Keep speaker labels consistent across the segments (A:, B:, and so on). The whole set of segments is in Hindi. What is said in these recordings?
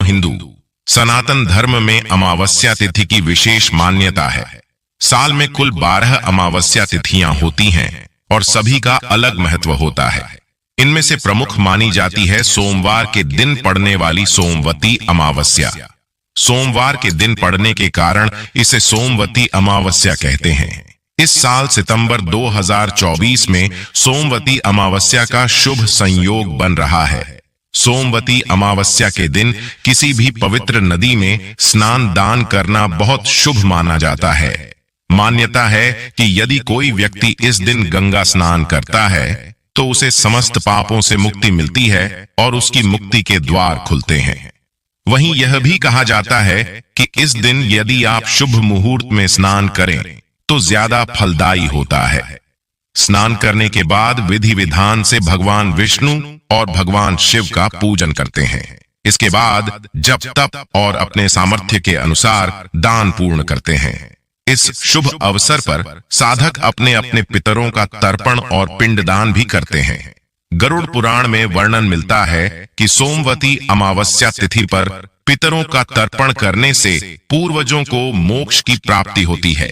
A: हिंदू सनातन धर्म में अमावस्या तिथि की विशेष मान्यता है। साल में कुल 12 अमावस्या तिथियां होती हैं और सभी का अलग महत्व होता है। इनमें से प्रमुख मानी जाती है सोमवार के दिन पड़ने वाली सोमवती अमावस्या। सोमवार के दिन पड़ने के कारण इसे सोमवती अमावस्या कहते हैं। इस साल सितंबर 2024 में सोमवती अमावस्या का शुभ संयोग बन रहा है। सोमवती अमावस्या के दिन किसी भी पवित्र नदी में स्नान दान करना बहुत शुभ माना जाता है। मान्यता है कि यदि कोई व्यक्ति इस दिन गंगा स्नान करता है तो उसे समस्त पापों से मुक्ति मिलती है और उसकी मुक्ति के द्वार खुलते हैं। वहीं यह भी कहा जाता है कि इस दिन यदि आप शुभ मुहूर्त में स्नान करें तो ज्यादा फलदायी होता है। स्नान करने के बाद विधि विधान से भगवान विष्णु और भगवान शिव का पूजन करते हैं। इसके बाद जप तप और अपने सामर्थ्य के अनुसार दान पूर्ण करते हैं। इस शुभ अवसर पर साधक अपने अपने पितरों का तर्पण और पिंडदान भी करते हैं। गरुड़ पुराण में वर्णन मिलता है कि सोमवती अमावस्या तिथि पर पितरों का तर्पण करने से पूर्वजों को मोक्ष की प्राप्ति होती है।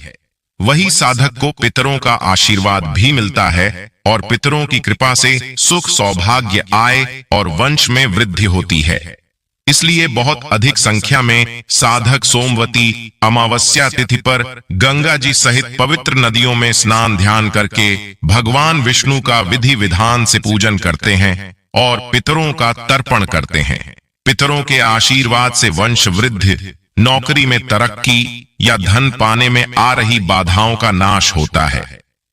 A: वही साधक को पितरों का आशीर्वाद भी मिलता है और पितरों की कृपा से सुख सौभाग्य आय और वंश में वृद्धि होती है। इसलिए बहुत अधिक संख्या में साधक सोमवती अमावस्या तिथि पर गंगा जी सहित पवित्र नदियों में स्नान ध्यान करके भगवान विष्णु का विधि विधान से पूजन करते हैं और पितरों का तर्पण करते हैं। पितरों के आशीर्वाद से वंश वृद्धि, नौकरी में तरक्की या धन पाने में आ रही बाधाओं का नाश होता है।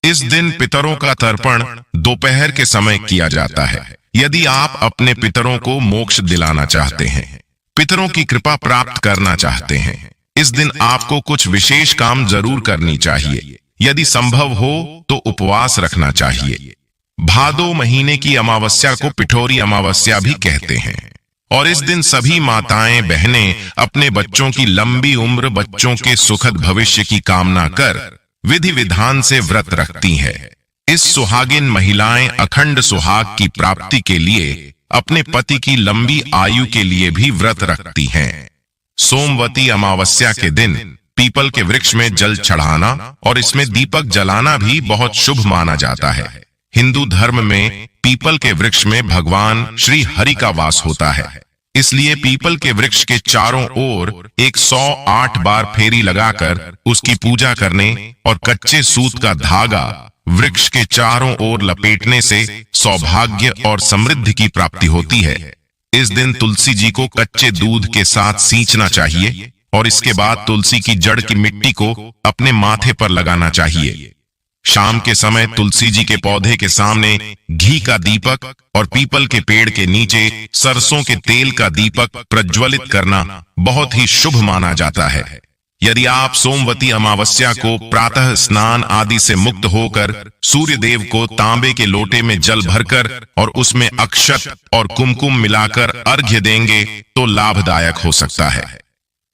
A: इस दिन पितरों का तर्पण दोपहर के समय किया जाता है। यदि आप अपने पितरों को मोक्ष दिलाना चाहते हैं, पितरों की कृपा प्राप्त करना चाहते हैं, इस दिन आपको कुछ विशेष काम जरूर करनी चाहिए। यदि संभव हो तो उपवास रखना चाहिए। भादो महीने की अमावस्या को पिठोरी अमावस्या भी कहते हैं और इस दिन सभी माताएं बहनें अपने बच्चों की लंबी उम्र, बच्चों के सुखद भविष्य की कामना कर विधि विधान से व्रत रखती हैं। इस सुहागिन महिलाएं अखंड सुहाग की प्राप्ति के लिए अपने पति की लंबी आयु के लिए भी व्रत रखती हैं। सोमवती अमावस्या के दिन पीपल के वृक्ष में जल चढ़ाना और इसमें दीपक जलाना भी बहुत शुभ माना जाता है। हिंदू धर्म में पीपल के वृक्ष में भगवान श्री हरि का वास होता है। इसलिए पीपल के वृक्ष के चारों ओर 108 बार फेरी लगाकर उसकी पूजा करने और कच्चे सूत का धागा वृक्ष के चारों ओर लपेटने से सौभाग्य और समृद्धि की प्राप्ति होती है। इस दिन तुलसी जी को कच्चे दूध के साथ सींचना चाहिए और इसके बाद तुलसी की जड़ की मिट्टी को अपने माथे पर लगाना चाहिए। शाम के समय तुलसी जी के पौधे के सामने घी का दीपक और पीपल के पेड़ के नीचे सरसों के तेल का दीपक प्रज्वलित करना बहुत ही शुभ माना जाता है। यदि आप सोमवती अमावस्या को प्रातः स्नान आदि से मुक्त होकर सूर्य देव को तांबे के लोटे में जल भरकर और उसमें अक्षत और कुमकुम मिलाकर अर्घ्य देंगे तो लाभदायक हो सकता है।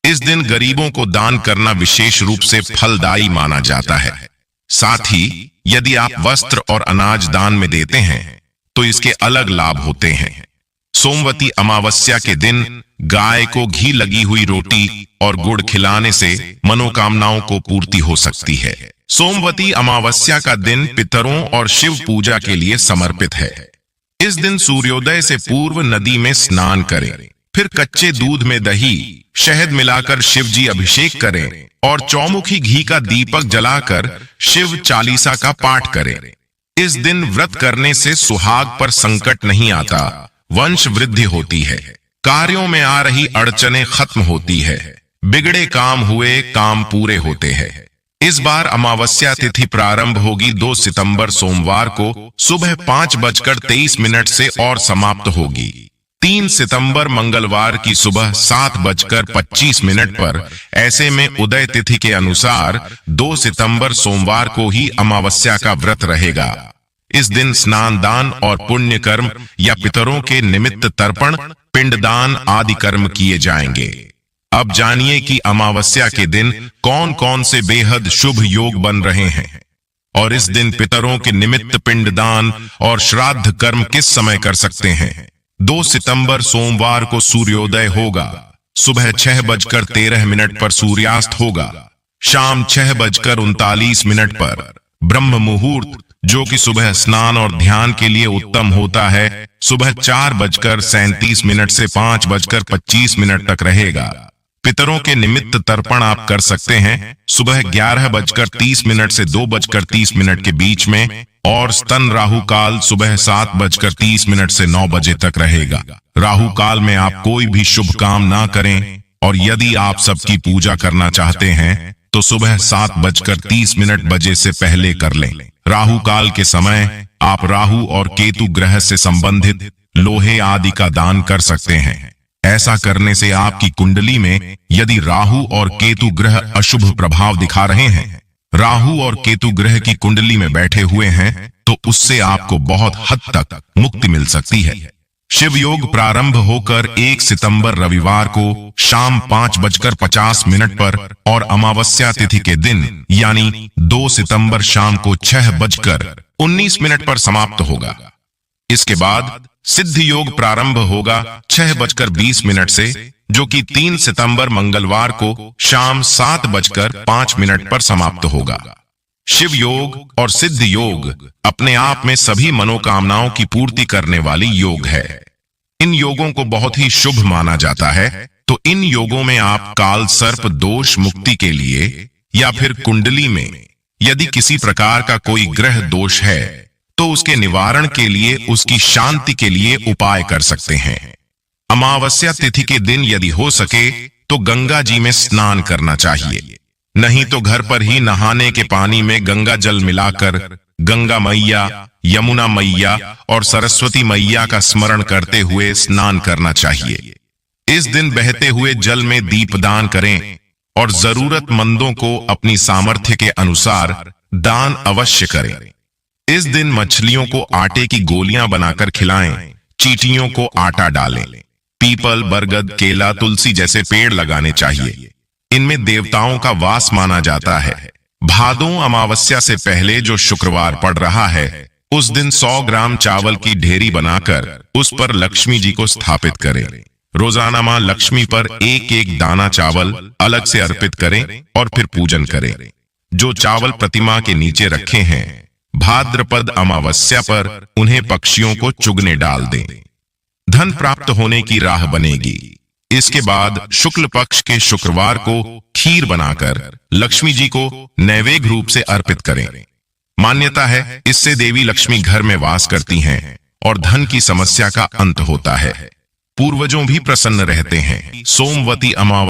A: इस दिन गरीबों को दान करना विशेष रूप से फलदायी माना जाता है। साथ ही यदि आप वस्त्र और अनाज दान में देते हैं तो इसके अलग लाभ होते हैं। सोमवती अमावस्या के दिन गाय को घी लगी हुई रोटी और गुड़ खिलाने से मनोकामनाओं को पूर्ति हो सकती है। सोमवती अमावस्या का दिन पितरों और शिव पूजा के लिए समर्पित है। इस दिन सूर्योदय से पूर्व नदी में स्नान करें, फिर कच्चे दूध में दही शहद मिलाकर शिव जी अभिषेक करें और चौमुखी घी का दीपक जलाकर शिव चालीसा का पाठ करें। इस दिन व्रत करने से सुहाग पर संकट नहीं आता, वंश वृद्धि होती है, कार्यों में आ रही अड़चनें खत्म होती है, बिगड़े काम हुए काम पूरे होते हैं। इस बार अमावस्या तिथि प्रारंभ होगी 2 सितंबर सोमवार को सुबह 5:23 से और समाप्त होगी 3 सितंबर मंगलवार की सुबह 7:25 पर। ऐसे में उदय तिथि के अनुसार 2 सितंबर सोमवार को ही अमावस्या का व्रत रहेगा। इस दिन स्नान दान और पुण्य कर्म या पितरों के निमित्त तर्पण, पिंडदान आदि कर्म किए जाएंगे। अब जानिए कि अमावस्या के दिन कौन कौन से बेहद शुभ योग बन रहे हैं और इस दिन पितरों के निमित्त पिंडदान और श्राद्ध कर्म किस समय कर सकते हैं। 2 सितंबर सोमवार को सूर्योदय होगा। सुबह 6:13 पर सूर्यास्त होगा। शाम 6:39 पर ब्रह्म मुहूर्त, जो कि सुबह स्नान और ध्यान के लिए उत्तम होता है, सुबह 4:37 से 5:25 तक रहेगा। पितरों के निमित्त तर्पण आप कर सकते हैं सुबह 11:30 से 2:30 के बीच में, और स्तन राहु काल सुबह 7:30 से 9 बजे तक रहेगा। राहु काल में आप कोई भी शुभ काम ना करें, और यदि आप सबकी पूजा करना चाहते हैं तो सुबह 7:30 बजे से पहले कर लें। राहु काल के समय आप राहु और केतु ग्रह से संबंधित लोहे आदि का दान कर सकते हैं। ऐसा करने से आपकी कुंडली में यदि राहु और केतु ग्रह अशुभ प्रभाव दिखा रहे हैं, राहु और केतु ग्रह की कुंडली में बैठे हुए हैं, तो उससे आपको बहुत हद तक मुक्ति मिल सकती है। शिव योग प्रारंभ होकर 1 सितंबर रविवार को शाम 5:50 पर और अमावस्या तिथि के दिन यानी 2 सितंबर शाम को 6:19 पर समाप्त होगा। इसके बाद सिद्ध योग प्रारंभ होगा 6:20 से, जो कि 3 सितंबर मंगलवार को शाम 7:05 पर समाप्त होगा। शिव योग और सिद्ध योग अपने आप में सभी मनोकामनाओं की पूर्ति करने वाली योग है। इन योगों को बहुत ही शुभ माना जाता है। तो इन योगों में आप काल सर्प दोष मुक्ति के लिए या फिर कुंडली में यदि किसी प्रकार का कोई ग्रह दोष है तो उसके निवारण के लिए, उसकी शांति के लिए उपाय कर सकते हैं। अमावस्या तिथि के दिन यदि हो सके तो गंगा जी में स्नान करना चाहिए, नहीं तो घर पर ही नहाने के पानी में गंगा जल मिलाकर गंगा मैया, यमुना मैया और सरस्वती मैया का स्मरण करते हुए स्नान करना चाहिए। इस दिन बहते हुए जल में दीपदान करें और जरूरतमंदों को अपनी सामर्थ्य के अनुसार दान अवश्य करें। इस दिन मछलियों को आटे की गोलियां बनाकर खिलाएं, चींटियों को आटा डालें। पीपल, बरगद, केला, तुलसी जैसे पेड़ लगाने चाहिए। इनमें देवताओं का वास माना जाता है। भादों अमावस्या से पहले जो शुक्रवार पड़ रहा है, उस दिन 100 ग्राम चावल की ढेरी बनाकर उस पर लक्ष्मी जी को स्थापित करें। रोजाना मां लक्ष्मी पर एक दाना चावल अलग से अर्पित करें और फिर पूजन करें। जो चावल प्रतिमा के नीचे रखे हैं, भाद्रपद अमावस्या पर उन्हें पक्षियों को चुगने डाल दें। धन प्राप्त होने की राह बनेगी। इसके बाद शुक्ल पक्ष के शुक्रवार को खीर बनाकर लक्ष्मी जी को नैवेद्य रूप से अर्पित करें। मान्यता है इससे देवी लक्ष्मी घर में वास करती हैं और धन की समस्या का अंत होता है। पूर्वजों भी प्रसन्न रहते हैं। सोमवती अमावस्या